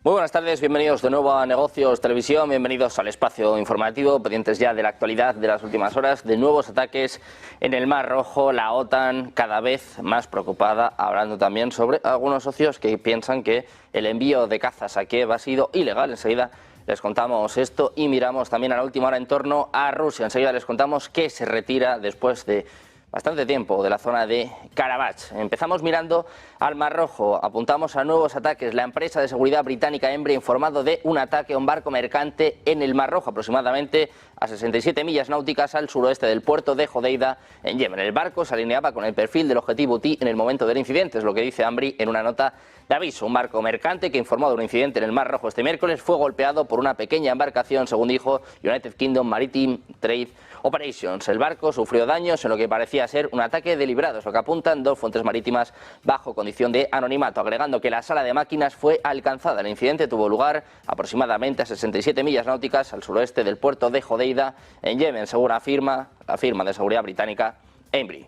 Muy buenas tardes, bienvenidos de nuevo a Negocios Televisión, bienvenidos al espacio informativo, pendientes ya de la actualidad de las últimas horas, de nuevos ataques en el Mar Rojo, la OTAN cada vez más preocupada, hablando también sobre algunos socios que piensan que el envío de cazas a Kiev ha sido ilegal. Enseguida les contamos esto y miramos también a la última hora en torno a Rusia. Enseguida les contamos que se retira después de bastante tiempo de la zona de Karabaj. Empezamos mirando al Mar Rojo, apuntamos a nuevos ataques. La empresa de seguridad británica Embry ha informado de un ataque a un barco mercante en el Mar Rojo, aproximadamente a 67 millas náuticas al suroeste del puerto de Hodeida, en Yemen. El barco se alineaba con el perfil del objetivo T en el momento del incidente, es lo que dice Embry en una nota de aviso. Un barco mercante que informó de un incidente en el Mar Rojo este miércoles fue golpeado por una pequeña embarcación, según dijo United Kingdom Maritime Trade Operations. El barco sufrió daños en lo que parecía ser un ataque deliberado, es lo que apuntan dos fuentes marítimas bajo condición de anonimato, agregando que la sala de máquinas fue alcanzada. El incidente tuvo lugar aproximadamente a 67 millas náuticas al suroeste del puerto de Hodeida, en Yemen, según afirma la firma de seguridad británica Embry.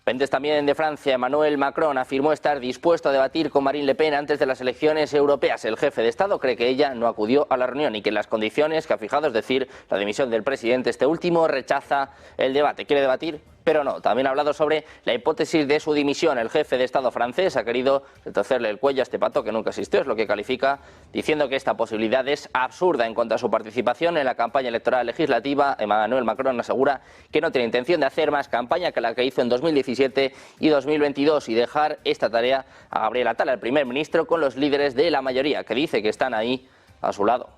Pendientes también de Francia, Emmanuel Macron afirmó estar dispuesto a debatir con Marine Le Pen antes de las elecciones europeas. El jefe de Estado cree que ella no acudió a la reunión y que en las condiciones que ha fijado, es decir, la dimisión del presidente, este último rechaza el debate. ¿Quiere debatir? Pero no. También ha hablado sobre la hipótesis de su dimisión. El jefe de Estado francés ha querido retorcerle el cuello a este pato que nunca existió, es lo que califica, diciendo que esta posibilidad es absurda. En cuanto a su participación en la campaña electoral legislativa, Emmanuel Macron asegura que no tiene intención de hacer más campaña que la que hizo en 2017 y 2022 y dejar esta tarea a Gabriel Attal, el primer ministro, con los líderes de la mayoría, que dice que están ahí a su lado.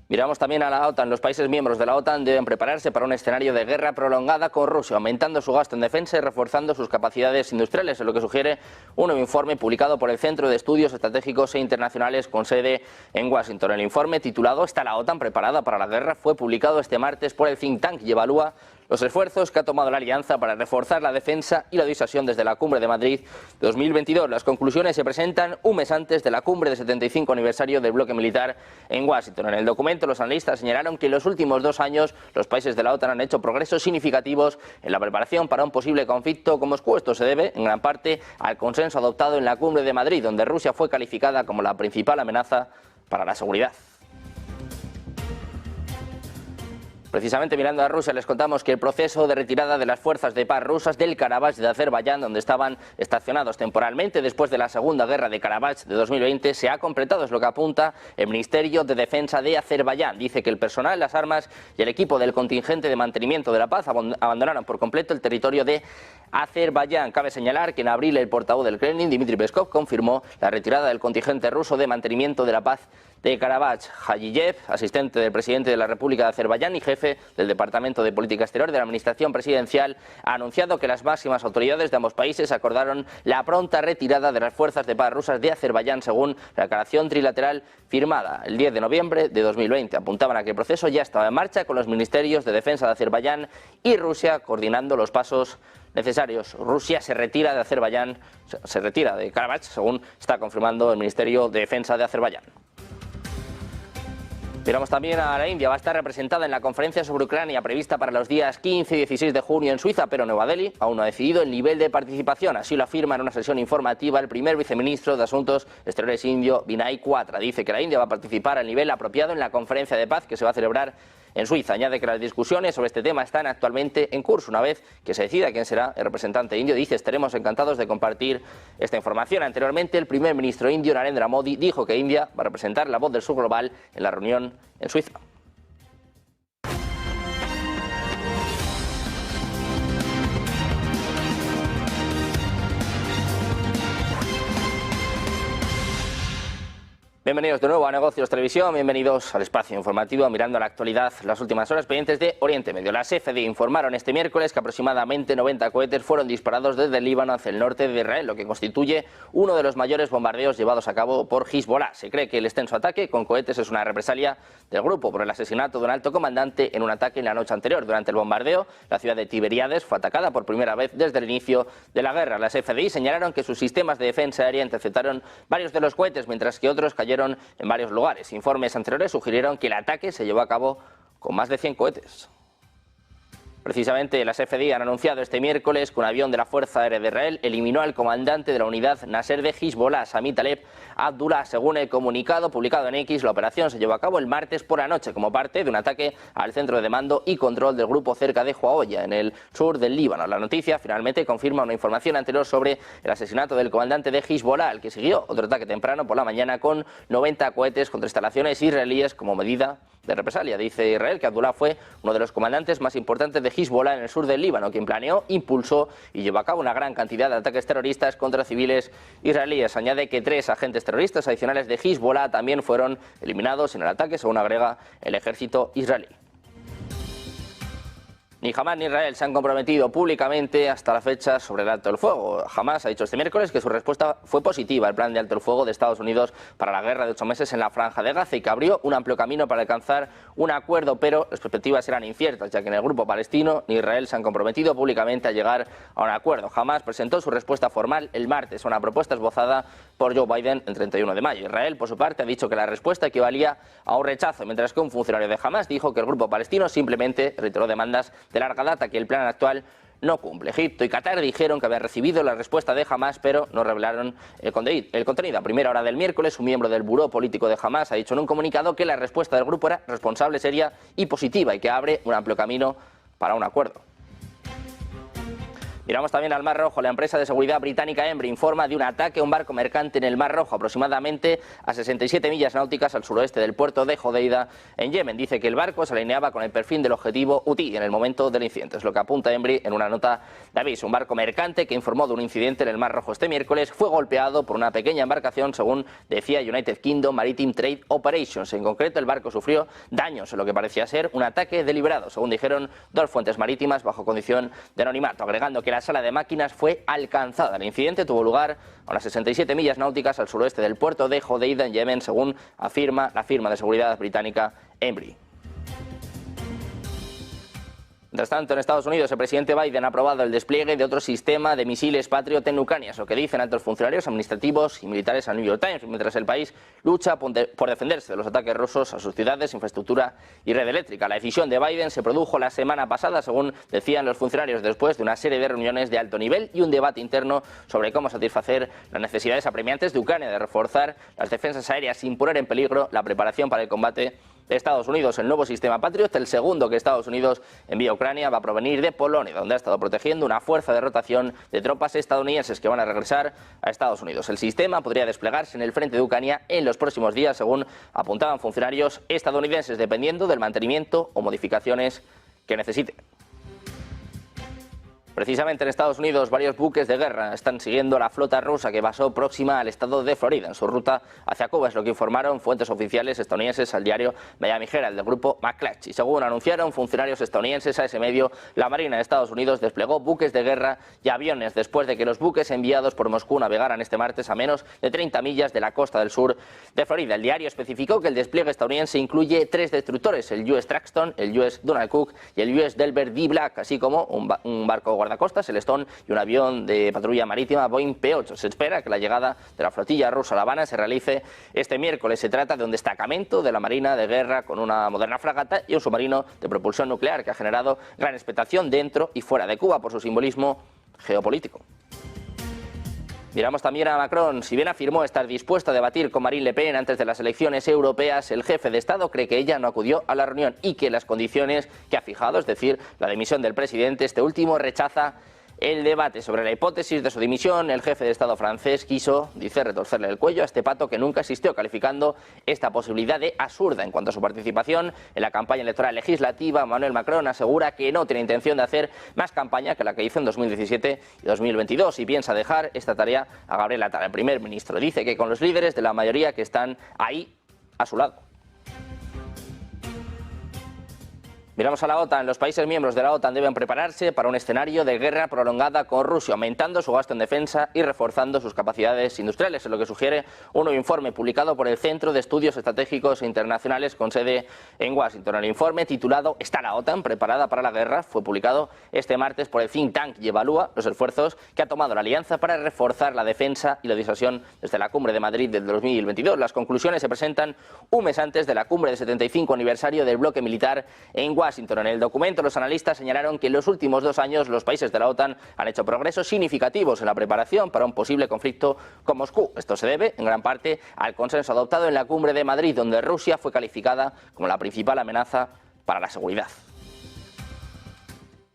Miramos también a la OTAN. Los países miembros de la OTAN deben prepararse para un escenario de guerra prolongada con Rusia, aumentando su gasto en defensa y reforzando sus capacidades industriales, es lo que sugiere un nuevo informe publicado por el Centro de Estudios Estratégicos e Internacionales con sede en Washington. El informe, titulado ¿Está la OTAN preparada para la guerra?, fue publicado este martes por el think tank y evalúa los esfuerzos que ha tomado la alianza para reforzar la defensa y la disuasión desde la Cumbre de Madrid 2022. Las conclusiones se presentan un mes antes de la Cumbre de 75 aniversario del bloque militar en Washington. En el documento, los analistas señalaron que en los últimos 2 años los países de la OTAN han hecho progresos significativos en la preparación para un posible conflicto con Moscú. Esto se debe, en gran parte, al consenso adoptado en la Cumbre de Madrid, donde Rusia fue calificada como la principal amenaza para la seguridad. Precisamente mirando a Rusia, les contamos que el proceso de retirada de las fuerzas de paz rusas del Karabaj de Azerbaiyán, donde estaban estacionados temporalmente después de la Segunda Guerra de Karabaj de 2020, se ha completado, es lo que apunta el Ministerio de Defensa de Azerbaiyán. Dice que el personal, las armas y el equipo del contingente de mantenimiento de la paz abandonaron por completo el territorio de Azerbaiyán. Cabe señalar que en abril el portavoz del Kremlin, Dmitry Peskov, confirmó la retirada del contingente ruso de mantenimiento de la paz de Karabaj. Hajiyev, asistente del presidente de la República de Azerbaiyán y jefe del Departamento de Política Exterior de la Administración Presidencial, ha anunciado que las máximas autoridades de ambos países acordaron la pronta retirada de las fuerzas de paz rusas de Azerbaiyán, según la declaración trilateral firmada el 10 de noviembre de 2020. Apuntaban a que el proceso ya estaba en marcha, con los ministerios de defensa de Azerbaiyán y Rusia coordinando los pasos necesarios. Rusia se retira de Azerbaiyán, se retira de Karabaj, según está confirmando el Ministerio de Defensa de Azerbaiyán. Miramos también a la India. Va a estar representada en la conferencia sobre Ucrania prevista para los días 15 y 16 de junio en Suiza, pero Nueva Delhi aún no ha decidido el nivel de participación. Así lo afirma en una sesión informativa el primer viceministro de Asuntos Exteriores indio, Vinay Quatra. Dice que la India va a participar al nivel apropiado en la conferencia de paz que se va a celebrar en Suiza. Añade que las discusiones sobre este tema están actualmente en curso. Una vez que se decida quién será el representante indio, dice, estaremos encantados de compartir esta información. Anteriormente, el primer ministro indio, Narendra Modi, dijo que India va a representar la voz del sur global en la reunión en Suiza. Bienvenidos de nuevo a Negocios Televisión, bienvenidos al espacio informativo mirando la actualidad las últimas horas pendientes de Oriente Medio. Las FDI informaron este miércoles que aproximadamente 90 cohetes fueron disparados desde el Líbano hacia el norte de Israel, lo que constituye uno de los mayores bombardeos llevados a cabo por Hezbollah. Se cree que el extenso ataque con cohetes es una represalia del grupo por el asesinato de un alto comandante en un ataque en la noche anterior. Durante el bombardeo, la ciudad de Tiberíades fue atacada por primera vez desde el inicio de la guerra. Las FDI señalaron que sus sistemas de defensa aérea interceptaron varios de los cohetes, mientras que otros cayeron en varios lugares. Informes anteriores sugirieron que el ataque se llevó a cabo con más de 100 cohetes. Precisamente las FDI han anunciado este miércoles que un avión de la Fuerza Aérea de Israel eliminó al comandante de la unidad Nasser de Hezbollah, Sami Taleb Abdullah. Según el comunicado publicado en X, la operación se llevó a cabo el martes por la noche como parte de un ataque al centro de mando y control del grupo cerca de Huaoya, en el sur del Líbano. La noticia finalmente confirma una información anterior sobre el asesinato del comandante de Hezbollah, al que siguió otro ataque temprano por la mañana con 90 cohetes contra instalaciones israelíes como medida de represalia. Dice Israel que Abdullah fue uno de los comandantes más importantes de Hezbollah en el sur del Líbano, quien planeó, impulsó y llevó a cabo una gran cantidad de ataques terroristas contra civiles israelíes. Añade que 3 agentes terroristas adicionales de Hezbollah también fueron eliminados en el ataque, según agrega el ejército israelí. Ni Hamás ni Israel se han comprometido públicamente hasta la fecha sobre el alto el fuego. Hamás ha dicho este miércoles que su respuesta fue positiva al plan de alto el fuego de Estados Unidos para la guerra de 8 meses en la Franja de Gaza y que abrió un amplio camino para alcanzar un acuerdo, pero las perspectivas eran inciertas, ya que en el grupo palestino ni Israel se han comprometido públicamente a llegar a un acuerdo. Hamás presentó su respuesta formal el martes a una propuesta esbozada por Joe Biden el 31 de mayo. Israel, por su parte, ha dicho que la respuesta equivalía a un rechazo, mientras que un funcionario de Hamás dijo que el grupo palestino simplemente reiteró demandas de larga data que el plan actual no cumple. Egipto y Qatar dijeron que habían recibido la respuesta de Hamás, pero no revelaron el contenido. A primera hora del miércoles, un miembro del buró político de Hamás ha dicho en un comunicado que la respuesta del grupo era responsable, seria y positiva y que abre un amplio camino para un acuerdo. Miramos también al Mar Rojo. La empresa de seguridad británica Embry informa de un ataque a un barco mercante en el Mar Rojo, aproximadamente a 67 millas náuticas al suroeste del puerto de Hodeida, en Yemen. Dice que el barco se alineaba con el perfil del objetivo Houthi en el momento del incidente. Es lo que apunta Embry en una nota de aviso. Un barco mercante que informó de un incidente en el Mar Rojo este miércoles fue golpeado por una pequeña embarcación, según decía United Kingdom Maritime Trade Operations. En concreto, el barco sufrió daños en lo que parecía ser un ataque deliberado, según dijeron 2 fuentes marítimas bajo condición de anonimato, agregando que la sala de máquinas fue alcanzada. El incidente tuvo lugar a unas 67 millas náuticas al suroeste del puerto de Hodeida, en Yemen, según afirma la firma de seguridad británica Embry. Mientras tanto, en Estados Unidos, el presidente Biden ha aprobado el despliegue de otro sistema de misiles Patriot en Ucrania, es lo que dicen altos funcionarios administrativos y militares al New York Times, mientras el país lucha por defenderse de los ataques rusos a sus ciudades, infraestructura y red eléctrica. La decisión de Biden se produjo la semana pasada, según decían los funcionarios, después de una serie de reuniones de alto nivel y un debate interno sobre cómo satisfacer las necesidades apremiantes de Ucrania de reforzar las defensas aéreas sin poner en peligro la preparación para el combate de Estados Unidos. El nuevo sistema Patriot, el segundo que Estados Unidos envía a Ucrania, va a provenir de Polonia, donde ha estado protegiendo una fuerza de rotación de tropas estadounidenses que van a regresar a Estados Unidos. El sistema podría desplegarse en el frente de Ucrania en los próximos días, según apuntaban funcionarios estadounidenses, dependiendo del mantenimiento o modificaciones que necesite. Precisamente en Estados Unidos, varios buques de guerra están siguiendo la flota rusa que pasó próxima al estado de Florida en su ruta hacia Cuba, es lo que informaron fuentes oficiales estadounidenses al diario Miami Herald del grupo McClatchy. Según anunciaron funcionarios estadounidenses a ese medio, la Marina de Estados Unidos desplegó buques de guerra y aviones después de que los buques enviados por Moscú navegaran este martes a menos de 30 millas de la costa del sur de Florida. El diario especificó que el despliegue estadounidense incluye 3 destructores, el US Traxton, el US Donald Cook y el US Delbert D. Black, así como un barco guardacostas, el Stone, y un avión de patrulla marítima Boeing P-8. Se espera que la llegada de la flotilla rusa a La Habana se realice este miércoles. Se trata de un destacamento de la Marina de guerra con una moderna fragata y un submarino de propulsión nuclear que ha generado gran expectación dentro y fuera de Cuba por su simbolismo geopolítico. Miramos también a Macron. Si bien afirmó estar dispuesto a debatir con Marine Le Pen antes de las elecciones europeas, el jefe de Estado cree que ella no acudió a la reunión y que las condiciones que ha fijado, es decir, la dimisión del presidente, este último rechaza el debate. Sobre la hipótesis de su dimisión, el jefe de Estado francés quiso, dice, retorcerle el cuello a este pato que nunca existió, calificando esta posibilidad de absurda. En cuanto a su participación en la campaña electoral legislativa, Emmanuel Macron asegura que no tiene intención de hacer más campaña que la que hizo en 2017 y 2022 y piensa dejar esta tarea a Gabriel Attal. El primer ministro dice que con los líderes de la mayoría que están ahí a su lado. Miramos a la OTAN. Los países miembros de la OTAN deben prepararse para un escenario de guerra prolongada con Rusia, aumentando su gasto en defensa y reforzando sus capacidades industriales, es lo que sugiere un nuevo informe publicado por el Centro de Estudios Estratégicos Internacionales con sede en Washington. El informe, titulado ¿Está la OTAN preparada para la guerra?, fue publicado este martes por el think tank y evalúa los esfuerzos que ha tomado la alianza para reforzar la defensa y la disuasión desde la Cumbre de Madrid del 2022. Las conclusiones se presentan un mes antes de la Cumbre del 75 aniversario del bloque militar en Washington. Washington. En el documento, los analistas señalaron que en los últimos 2 años los países de la OTAN han hecho progresos significativos en la preparación para un posible conflicto con Moscú. Esto se debe, en gran parte, al consenso adoptado en la Cumbre de Madrid, donde Rusia fue calificada como la principal amenaza para la seguridad.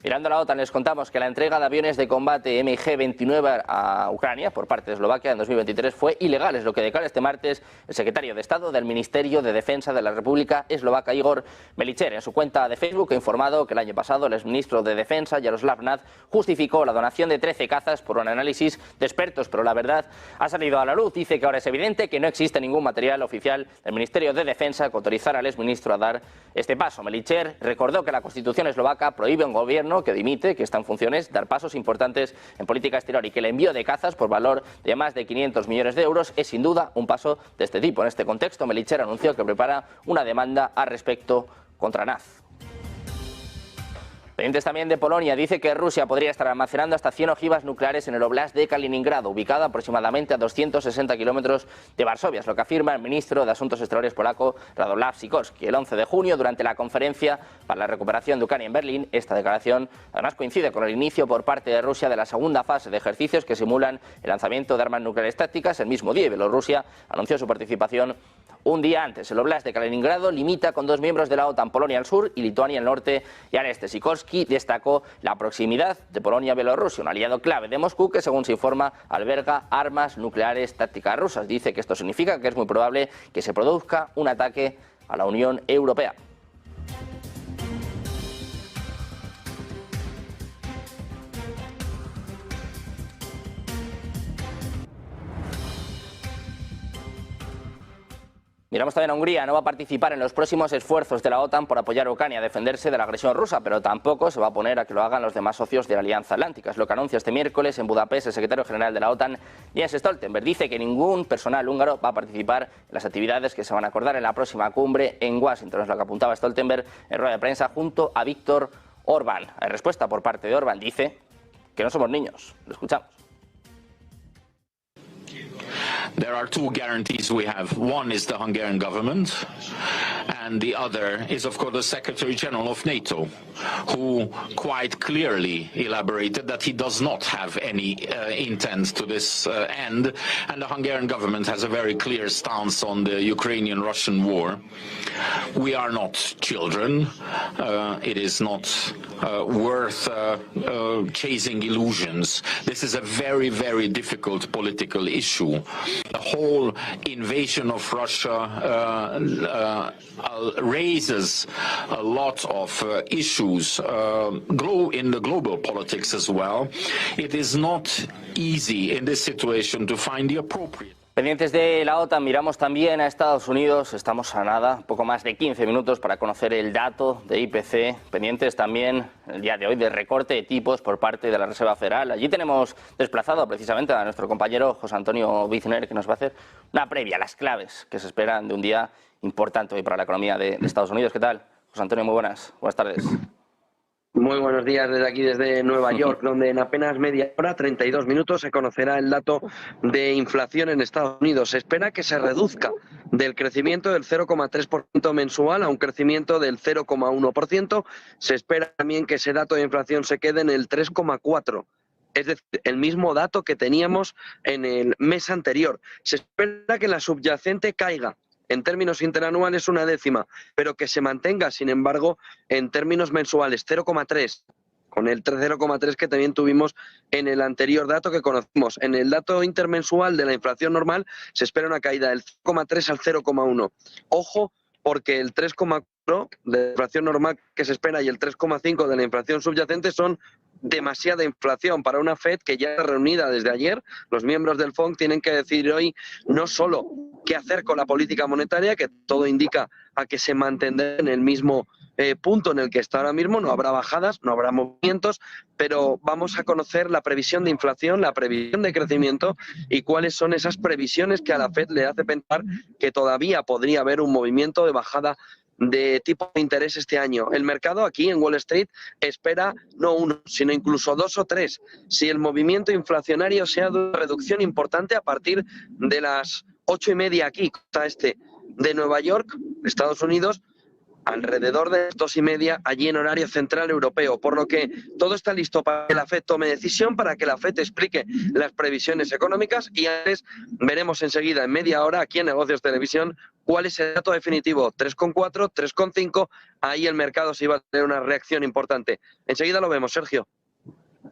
Mirando a la OTAN, les contamos que la entrega de aviones de combate MiG-29 a Ucrania por parte de Eslovaquia en 2023 fue ilegal, es lo que declara este martes el secretario de Estado del Ministerio de Defensa de la República Eslovaca, Igor Melicher. En su cuenta de Facebook ha informado que el año pasado el exministro de Defensa, Jaroslav Nat, justificó la donación de 13 cazas por un análisis de expertos, pero la verdad ha salido a la luz. Dice que ahora es evidente que no existe ningún material oficial del Ministerio de Defensa que autorizara al exministro a dar este paso. Melicher recordó que la Constitución eslovaca prohíbe a un gobierno que dimite, que está en funciones, dar pasos importantes en política exterior, y que el envío de cazas por valor de más de 500 millones de euros es sin duda un paso de este tipo. En este contexto, Melicher anunció que prepara una demanda al respecto contra Naz. Pendientes también de Polonia, dice que Rusia podría estar almacenando hasta 100 ojivas nucleares en el óblast de Kaliningrado, ubicada aproximadamente a 260 kilómetros de Varsovia, es lo que afirma el ministro de Asuntos Exteriores polaco, Radoslav Sikorski. El 11 de junio, durante la conferencia para la recuperación de Ucrania en Berlín, esta declaración además coincide con el inicio por parte de Rusia de la segunda fase de ejercicios que simulan el lanzamiento de armas nucleares tácticas el mismo día, y Bielorrusia anunció su participación un día antes. El óblast de Kaliningrado limita con 2 miembros de la OTAN, Polonia al sur y Lituania al norte y al este. Sikorski destacó la proximidad de Polonia a Bielorrusia, un aliado clave de Moscú que, según se informa, alberga armas nucleares tácticas rusas. Dice que esto significa que es muy probable que se produzca un ataque a la Unión Europea. Miramos también a Hungría. No va a participar en los próximos esfuerzos de la OTAN por apoyar a Ucrania a defenderse de la agresión rusa, pero tampoco se va a oponer a que lo hagan los demás socios de la Alianza Atlántica. Es lo que anuncia este miércoles en Budapest el secretario general de la OTAN, Jens Stoltenberg. Dice que ningún personal húngaro va a participar en las actividades que se van a acordar en la próxima cumbre en Washington. Es lo que apuntaba Stoltenberg en rueda de prensa junto a Víktor Orbán. En respuesta por parte de Orbán, dice que no somos niños. Lo escuchamos. There are 2 guarantees we have. One is the Hungarian government, and the other is, of course, the Secretary General of NATO, who quite clearly elaborated that he does not have any intent to this end, and the Hungarian government has a very clear stance on the Ukrainian-Russian war. We are not children. It is not worth chasing illusions. This is a very, very difficult political issue. The whole invasion of Russia raises a lot of issues in the global politics as well. It is not easy in this situation to find the appropriate. Pendientes de la OTAN, miramos también a Estados Unidos. Estamos a nada, poco más de 15 minutos para conocer el dato de IPC. Pendientes también el día de hoy de recorte de tipos por parte de la Reserva Federal. Allí tenemos desplazado precisamente a nuestro compañero José Antonio Bizner, que nos va a hacer una previa a las claves que se esperan de un día importante hoy para la economía de Estados Unidos. ¿Qué tal? José Antonio, muy buenas tardes. Muy buenos días desde aquí, desde Nueva York, donde en apenas media hora, 32 minutos, se conocerá el dato de inflación en Estados Unidos. Se espera que se reduzca del crecimiento del 0,3% mensual a un crecimiento del 0,1%. Se espera también que ese dato de inflación se quede en el 3,4%. Es decir, el mismo dato que teníamos en el mes anterior. Se espera que la subyacente caiga en términos interanuales 0,1, pero que se mantenga, sin embargo, en términos mensuales 0,3, con el 0,3 que también tuvimos en el anterior dato que conocimos. En el dato intermensual de la inflación normal se espera una caída del 0,3 al 0,1. Ojo, porque el 3,4 de la inflación normal que se espera y el 3,5 de la inflación subyacente son demasiada inflación para una FED que ya está reunida desde ayer. Los miembros del FONC tienen que decidir hoy no solo qué hacer con la política monetaria, que todo indica a que se mantendrá en el mismo punto en el que está ahora mismo, no habrá bajadas, no habrá movimientos, pero vamos a conocer la previsión de inflación, la previsión de crecimiento y cuáles son esas previsiones que a la FED le hace pensar que todavía podría haber un movimiento de bajada de tipo de interés este año. El mercado aquí en Wall Street espera no 1, sino incluso 2 o 3. Si el movimiento inflacionario sea de una reducción importante a partir de las 8:30 aquí, costa este de Nueva York, Estados Unidos, alrededor de las 2:30 allí en horario central europeo, por lo que todo está listo para que la FED tome decisión, para que la FED explique las previsiones económicas y antes veremos enseguida en media hora aquí en Negocios Televisión cuál es el dato definitivo, 3,4, 3,5, ahí el mercado sí va a tener una reacción importante. Enseguida lo vemos, Sergio.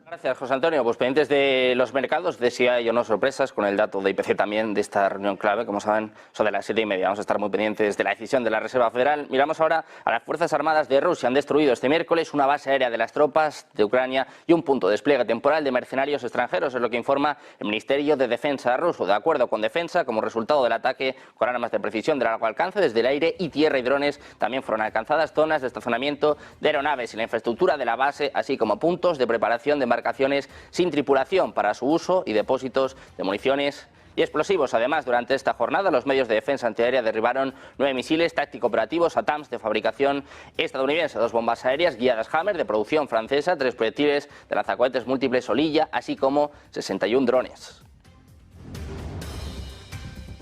Gracias, José Antonio. Pues pendientes de los mercados, de si hay o no sorpresas con el dato de IPC también de esta reunión clave, como saben, son de las 7:30. Vamos a estar muy pendientes de la decisión de la Reserva Federal. Miramos ahora a las Fuerzas Armadas de Rusia. Han destruido este miércoles una base aérea de las tropas de Ucrania y un punto de despliegue temporal de mercenarios extranjeros, es lo que informa el Ministerio de Defensa ruso. De acuerdo con Defensa, como resultado del ataque con armas de precisión de largo alcance desde el aire y tierra y drones, también fueron alcanzadas zonas de estacionamiento de aeronaves y la infraestructura de la base, así como puntos de preparación de embarcaciones sin tripulación para su uso y depósitos de municiones y explosivos. Además, durante esta jornada, los medios de defensa antiaérea derribaron 9 misiles táctico-operativos ATAMS de fabricación estadounidense, 2 bombas aéreas guiadas Hammer de producción francesa, 3 proyectiles de lanzacohetes múltiples Olilla, así como 61 drones.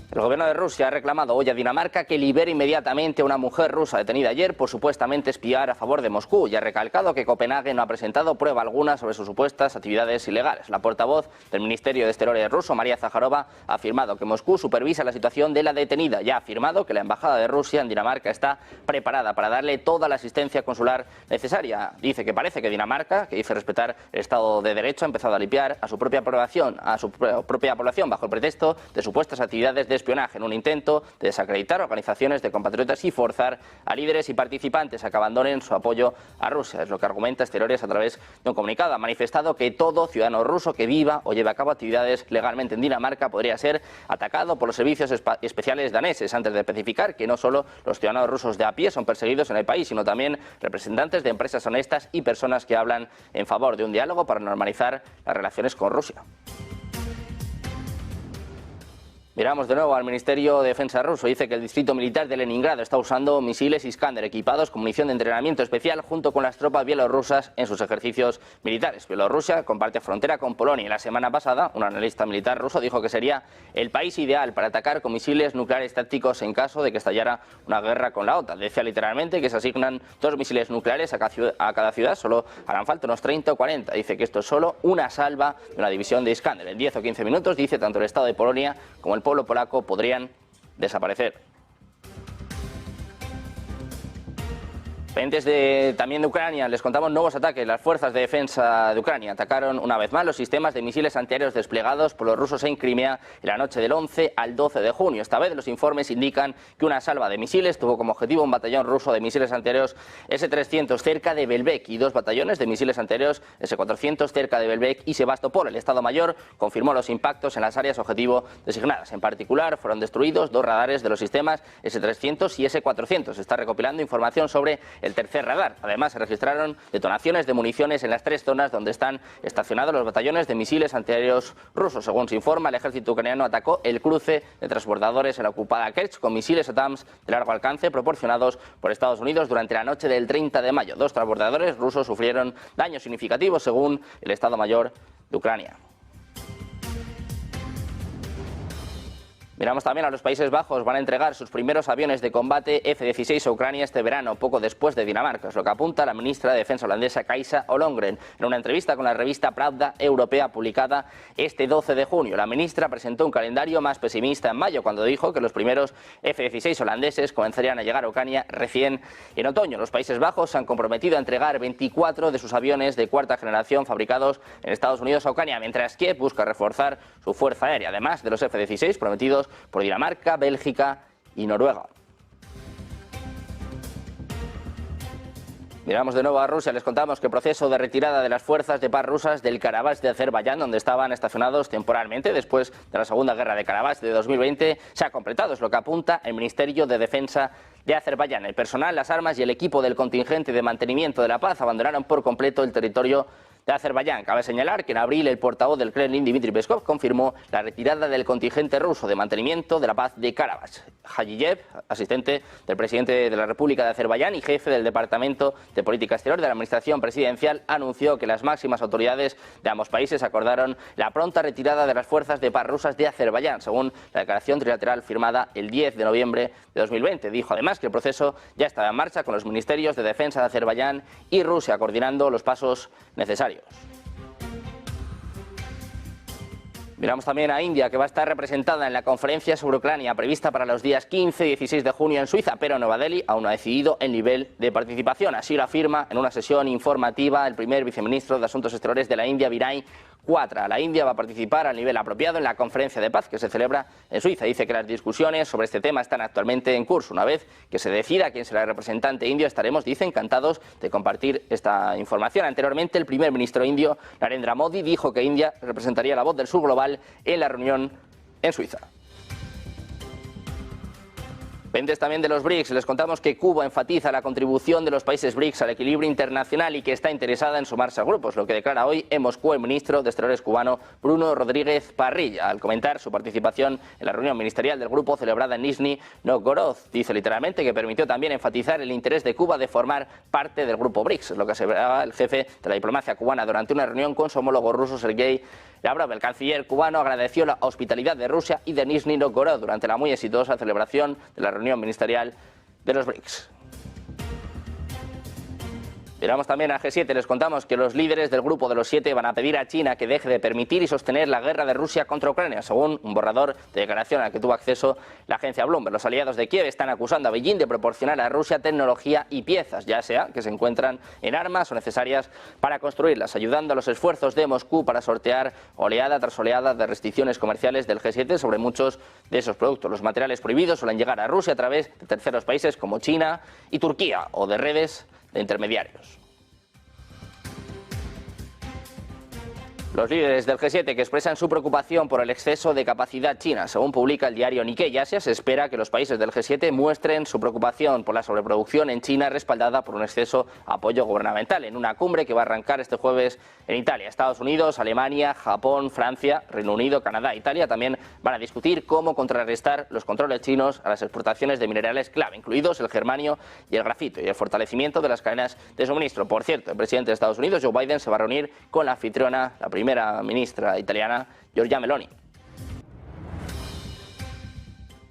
El gobierno de Rusia ha reclamado hoy a Dinamarca que libere inmediatamente a una mujer rusa detenida ayer por supuestamente espiar a favor de Moscú y ha recalcado que Copenhague no ha presentado prueba alguna sobre sus supuestas actividades ilegales. La portavoz del Ministerio de Exteriores ruso, María Zaharova, ha afirmado que Moscú supervisa la situación de la detenida y ha afirmado que la embajada de Rusia en Dinamarca está preparada para darle toda la asistencia consular necesaria. Dice que parece que Dinamarca, que dice respetar el Estado de Derecho, ha empezado a limpiar a su propia población bajo el pretexto de supuestas actividades de espionaje en un intento de desacreditar organizaciones de compatriotas y forzar a líderes y participantes a que abandonen su apoyo a Rusia. Es lo que argumenta Exteriores a través de un comunicado. Ha manifestado que todo ciudadano ruso que viva o lleve a cabo actividades legalmente en Dinamarca podría ser atacado por los servicios especiales daneses, antes de especificar que no solo los ciudadanos rusos de a pie son perseguidos en el país, sino también representantes de empresas honestas y personas que hablan en favor de un diálogo para normalizar las relaciones con Rusia. Miramos de nuevo al Ministerio de Defensa ruso. Dice que el distrito militar de Leningrado está usando misiles Iskander equipados con munición de entrenamiento especial junto con las tropas bielorrusas en sus ejercicios militares. Bielorrusia comparte frontera con Polonia y la semana pasada un analista militar ruso dijo que sería el país ideal para atacar con misiles nucleares tácticos en caso de que estallara una guerra con la OTAN. Decía literalmente que se asignan 2 misiles nucleares a cada ciudad, solo harán falta unos 30 o 40. Dice que esto es solo una salva de una división de Iskander. En 10 o 15 minutos, dice, tanto el Estado de Polonia como el pueblo polaco podrían desaparecer. Pendientes también de Ucrania, les contamos nuevos ataques. Las fuerzas de defensa de Ucrania atacaron una vez más los sistemas de misiles antiaéreos desplegados por los rusos en Crimea en la noche del 11 al 12 de junio. Esta vez los informes indican que una salva de misiles tuvo como objetivo un batallón ruso de misiles antiaéreos S-300 cerca de Belbek y 2 batallones de misiles antiaéreos S-400 cerca de Belbek y Sebastopol. El Estado Mayor confirmó los impactos en las áreas objetivo designadas. En particular, fueron destruidos 2 radares de los sistemas S-300 y S-400. Se está recopilando información sobre el tercer radar. Además, se registraron detonaciones de municiones en las 3 zonas donde están estacionados los batallones de misiles antiaéreos rusos. Según se informa, el ejército ucraniano atacó el cruce de transbordadores en la ocupada Kerch con misiles ATAMS de largo alcance proporcionados por Estados Unidos durante la noche del 30 de mayo. 2 transbordadores rusos sufrieron daños significativos según el Estado Mayor de Ucrania. Miramos también a los Países Bajos. Van a entregar sus primeros aviones de combate F-16 a Ucrania este verano, poco después de Dinamarca. Es lo que apunta la ministra de Defensa holandesa Kajsa Ollongren en una entrevista con la revista Pravda Europea publicada este 12 de junio. La ministra presentó un calendario más pesimista en mayo, cuando dijo que los primeros F-16 holandeses comenzarían a llegar a Ucrania recién en otoño. Los Países Bajos se han comprometido a entregar 24 de sus aviones de 4ª generación fabricados en Estados Unidos a Ucrania, mientras Kiev busca reforzar su fuerza aérea, además de los F-16 prometidos por Dinamarca, Bélgica y Noruega. Miramos de nuevo a Rusia. Les contamos que el proceso de retirada de las fuerzas de paz rusas del Karabaj de Azerbaiyán, donde estaban estacionados temporalmente después de la Segunda Guerra de Karabaj de 2020, se ha completado. Es lo que apunta el Ministerio de Defensa de Azerbaiyán. El personal, las armas y el equipo del contingente de mantenimiento de la paz abandonaron por completo el territorio de Azerbaiyán. Cabe señalar que en abril el portavoz del Kremlin, Dmitry Peskov, confirmó la retirada del contingente ruso de mantenimiento de la paz de Karabaj. Hajiyev, asistente del presidente de la República de Azerbaiyán y jefe del Departamento de Política Exterior de la Administración Presidencial, anunció que las máximas autoridades de ambos países acordaron la pronta retirada de las fuerzas de paz rusas de Azerbaiyán, según la declaración trilateral firmada el 10 de noviembre de 2020. Dijo además que el proceso ya estaba en marcha con los ministerios de defensa de Azerbaiyán y Rusia coordinando los pasos necesarios. Miramos también a India, que va a estar representada en la conferencia sobre Ucrania prevista para los días 15 y 16 de junio en Suiza, pero Nueva Delhi aún no ha decidido el nivel de participación. Así lo afirma en una sesión informativa el primer viceministro de Asuntos Exteriores de la India, Vinay Quatra. La India va a participar al nivel apropiado en la conferencia de paz que se celebra en Suiza. Dice que las discusiones sobre este tema están actualmente en curso. Una vez que se decida quién será el representante indio, estaremos, dice, encantados de compartir esta información. Anteriormente, el primer ministro indio, Narendra Modi, dijo que India representaría la voz del sur global en la reunión en Suiza. Pendientes también de los BRICS, les contamos que Cuba enfatiza la contribución de los países BRICS al equilibrio internacional y que está interesada en sumarse a grupos, lo que declara hoy en Moscú el ministro de Exteriores cubano Bruno Rodríguez Parrilla, al comentar su participación en la reunión ministerial del grupo celebrada en Nizhny Novgorod. Dice literalmente que permitió también enfatizar el interés de Cuba de formar parte del grupo BRICS, lo que aseveraba el jefe de la diplomacia cubana durante una reunión con su homólogo ruso Sergei Lavrov. El canciller cubano agradeció la hospitalidad de Rusia y de Nizhny Novgorod durante la muy exitosa celebración de la reunión ministerial de los BRICS. Miramos también a G7, les contamos que los líderes del grupo de los 7 van a pedir a China que deje de permitir y sostener la guerra de Rusia contra Ucrania, según un borrador de declaración al que tuvo acceso la agencia Bloomberg. Los aliados de Kiev están acusando a Beijing de proporcionar a Rusia tecnología y piezas, ya sea que se encuentran en armas o necesarias para construirlas, ayudando a los esfuerzos de Moscú para sortear oleada tras oleada de restricciones comerciales del G7 sobre muchos de esos productos. Los materiales prohibidos suelen llegar a Rusia a través de terceros países como China y Turquía o de redes de intermediarios. Los líderes del G7 que expresan su preocupación por el exceso de capacidad china. Según publica el diario Nikkei Asia, se espera que los países del G7 muestren su preocupación por la sobreproducción en China respaldada por un exceso apoyo gubernamental en una cumbre que va a arrancar este jueves en Italia. Estados Unidos, Alemania, Japón, Francia, Reino Unido, Canadá e Italia también van a discutir cómo contrarrestar los controles chinos a las exportaciones de minerales clave, incluidos el germanio y el grafito, y el fortalecimiento de las cadenas de suministro. Por cierto, el presidente de Estados Unidos, Joe Biden, se va a reunir con la anfitriona, la primera ministra italiana, Giorgia Meloni.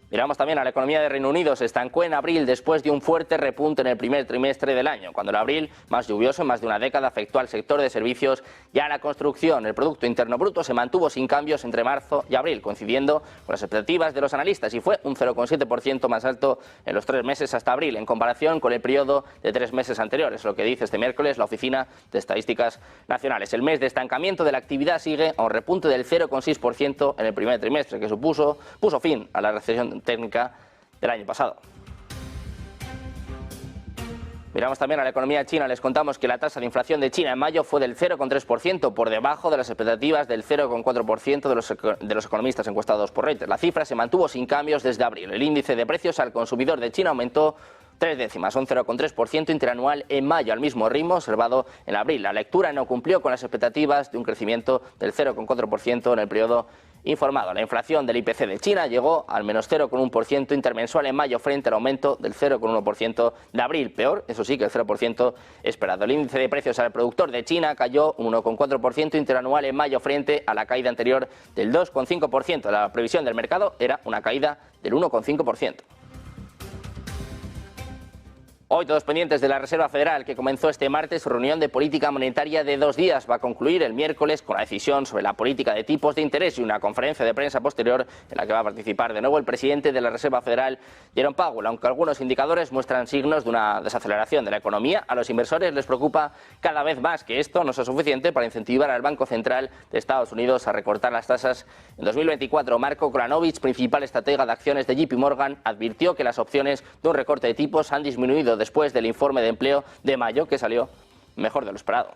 Miramos también a la economía de Reino Unido. Se estancó en abril después de un fuerte repunte en el primer trimestre del año, cuando el abril más lluvioso en más de una década afectó al sector de servicios y a la construcción. El Producto Interno Bruto se mantuvo sin cambios entre marzo y abril, coincidiendo con las expectativas de los analistas, y fue un 0,7% más alto en los 3 meses hasta abril, en comparación con el periodo de 3 meses anteriores, lo que dice este miércoles la Oficina de Estadísticas Nacionales. El mes de estancamiento de la actividad sigue a un repunte del 0,6% en el primer trimestre, que puso fin a la recesión técnica del año pasado. Miramos también a la economía china. Les contamos que la tasa de inflación de China en mayo fue del 0,3%, por debajo de las expectativas del 0,4% de los economistas encuestados por Reuters. La cifra se mantuvo sin cambios desde abril. El índice de precios al consumidor de China aumentó 3 décimas, un 0,3% interanual en mayo, al mismo ritmo observado en abril. La lectura no cumplió con las expectativas de un crecimiento del 0,4% en el periodo informado. La inflación del IPC de China llegó al menos 0,1% intermensual en mayo frente al aumento del 0,1% de abril, peor, eso sí, que el 0% esperado. El índice de precios al productor de China cayó un 1,4% interanual en mayo frente a la caída anterior del 2,5%. La previsión del mercado era una caída del 1,5%. Hoy todos pendientes de la Reserva Federal, que comenzó este martes su reunión de política monetaria de 2 días. Va a concluir el miércoles con la decisión sobre la política de tipos de interés y una conferencia de prensa posterior en la que va a participar de nuevo el presidente de la Reserva Federal, Jerome Powell. Aunque algunos indicadores muestran signos de una desaceleración de la economía, a los inversores les preocupa cada vez más que esto no sea suficiente para incentivar al Banco Central de Estados Unidos a recortar las tasas en 2024. Marco Krajnovic, principal estratega de acciones de JP Morgan, advirtió que las opciones de un recorte de tipos han disminuido después del informe de empleo de mayo, que salió mejor de lo esperado.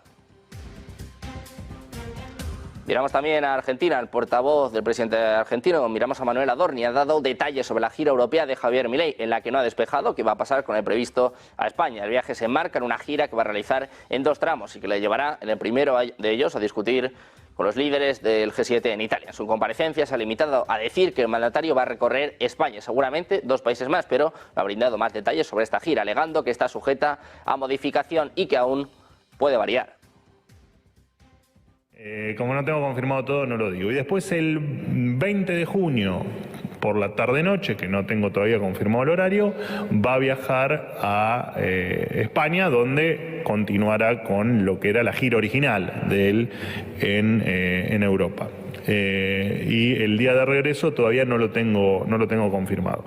Miramos también a Argentina. El portavoz del presidente argentino, miramos a Manuel Adorni, ha dado detalles sobre la gira europea de Javier Milei, en la que no ha despejado qué va a pasar con el previsto a España. El viaje se enmarca en una gira que va a realizar en 2 tramos y que le llevará en el primero de ellos a discutir con los líderes del G7 en Italia. En su comparecencia se ha limitado a decir que el mandatario va a recorrer España, seguramente 2 países más, pero no ha brindado más detalles sobre esta gira, alegando que está sujeta a modificación y que aún puede variar. Como no tengo confirmado todo, no lo digo. Y después el 20 de junio, por la tarde-noche, que no tengo todavía confirmado el horario, va a viajar a España, donde continuará con lo que era la gira original de él en Europa. Y el día de regreso todavía no lo tengo confirmado.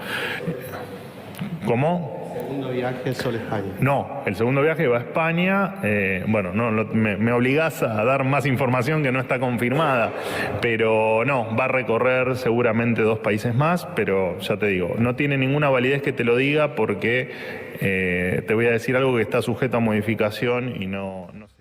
¿Cómo? El segundo viaje es solo España. No, el segundo viaje va a España. Bueno, me obligás a dar más información que no está confirmada, pero no, va a recorrer seguramente 2 países más, pero ya te digo, no tiene ninguna validez que te lo diga porque te voy a decir algo que está sujeto a modificación y no sé.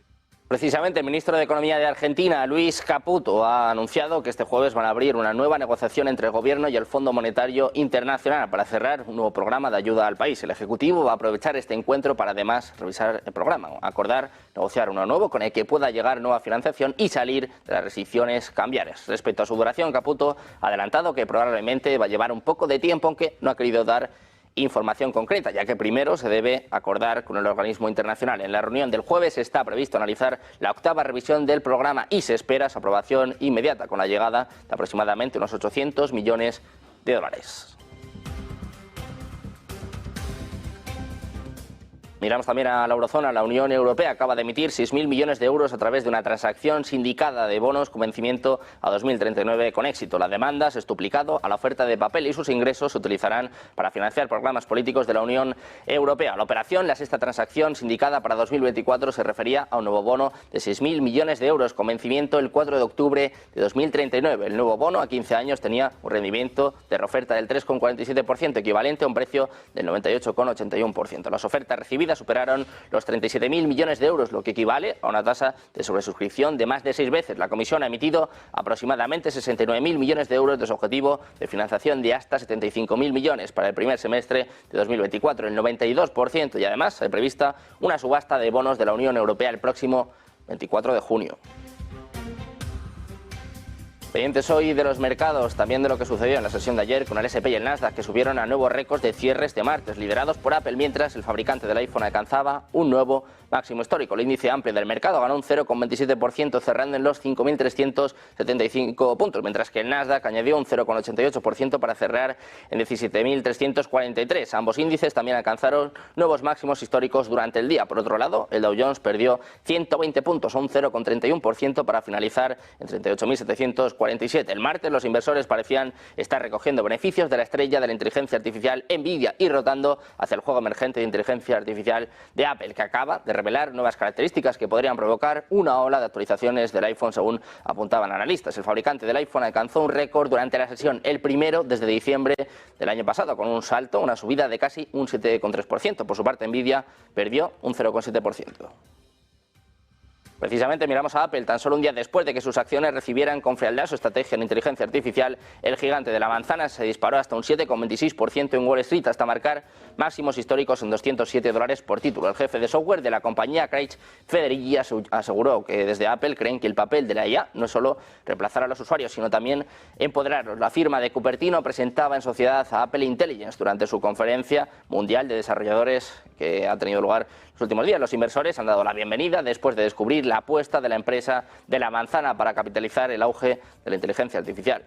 Precisamente el ministro de Economía de Argentina, Luis Caputo, ha anunciado que este jueves van a abrir una nueva negociación entre el Gobierno y el Fondo Monetario Internacional para cerrar un nuevo programa de ayuda al país. El Ejecutivo va a aprovechar este encuentro para además revisar el programa, acordar, negociar uno nuevo con el que pueda llegar nueva financiación y salir de las restricciones cambiarias. Respecto a su duración, Caputo ha adelantado que probablemente va a llevar un poco de tiempo, aunque no ha querido dar información concreta, ya que primero se debe acordar con el organismo internacional. En la reunión del jueves está previsto analizar la 8ª revisión del programa y se espera su aprobación inmediata, con la llegada de aproximadamente unos 800 millones de dólares. Miramos también a la eurozona. La Unión Europea acaba de emitir 6.000 millones de euros a través de una transacción sindicada de bonos con vencimiento a 2039 con éxito. La demanda se ha duplicado a la oferta de papel y sus ingresos se utilizarán para financiar programas políticos de la Unión Europea. La operación, la 6ª transacción sindicada para 2024, se refería a un nuevo bono de 6.000 millones de euros con vencimiento el 4 de octubre de 2039. El nuevo bono a 15 años tenía un rendimiento de reoferta del 3,47%, equivalente a un precio del 98,81%. Las ofertas recibidas superaron los 37.000 millones de euros, lo que equivale a una tasa de sobresuscripción de más de 6 veces. La Comisión ha emitido aproximadamente 69.000 millones de euros de su objetivo de financiación de hasta 75.000 millones para el primer semestre de 2024, el 92%, y además hay prevista una subasta de bonos de la Unión Europea el próximo 24 de junio. Pendientes hoy de los mercados, también de lo que sucedió en la sesión de ayer con el S&P y el Nasdaq, que subieron a nuevos récords de cierres de martes, liderados por Apple, mientras el fabricante del iPhone alcanzaba un nuevo máximo histórico. El índice amplio del mercado ganó un 0,27%, cerrando en los 5.375 puntos, mientras que el Nasdaq añadió un 0,88% para cerrar en 17.343. Ambos índices también alcanzaron nuevos máximos históricos durante el día. Por otro lado, el Dow Jones perdió 120 puntos, un 0,31%, para finalizar en 38.747. El martes los inversores parecían estar recogiendo beneficios de la estrella de la inteligencia artificial Nvidia y rotando hacia el juego emergente de inteligencia artificial de Apple, que acaba de revelar nuevas características que podrían provocar una ola de actualizaciones del iPhone, según apuntaban analistas. El fabricante del iPhone alcanzó un récord durante la sesión, el primero desde diciembre del año pasado, con un salto, una subida de casi un 7,3%. Por su parte, Nvidia perdió un 0,7%. Precisamente miramos a Apple. Tan solo un día después de que sus acciones recibieran con frialdad su estrategia en inteligencia artificial, el gigante de la manzana se disparó hasta un 7,26% en Wall Street, hasta marcar máximos históricos en $207 por título. El jefe de software de la compañía, Craig Federighi, aseguró que desde Apple creen que el papel de la IA no es solo reemplazar a los usuarios, sino también empoderarlos. La firma de Cupertino presentaba en sociedad a Apple Intelligence durante su conferencia mundial de desarrolladores que ha tenido lugar los últimos días. Los inversores han dado la bienvenida después de descubrir la apuesta de la empresa de la manzana para capitalizar el auge de la inteligencia artificial.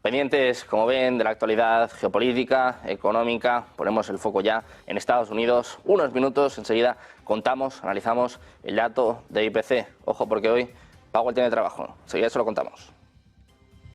Pendientes, como ven, de la actualidad geopolítica, económica. Ponemos el foco ya en Estados Unidos. Unos minutos, enseguida analizamos el dato de IPC. Ojo, porque hoy Powell tiene trabajo. Enseguida se lo contamos.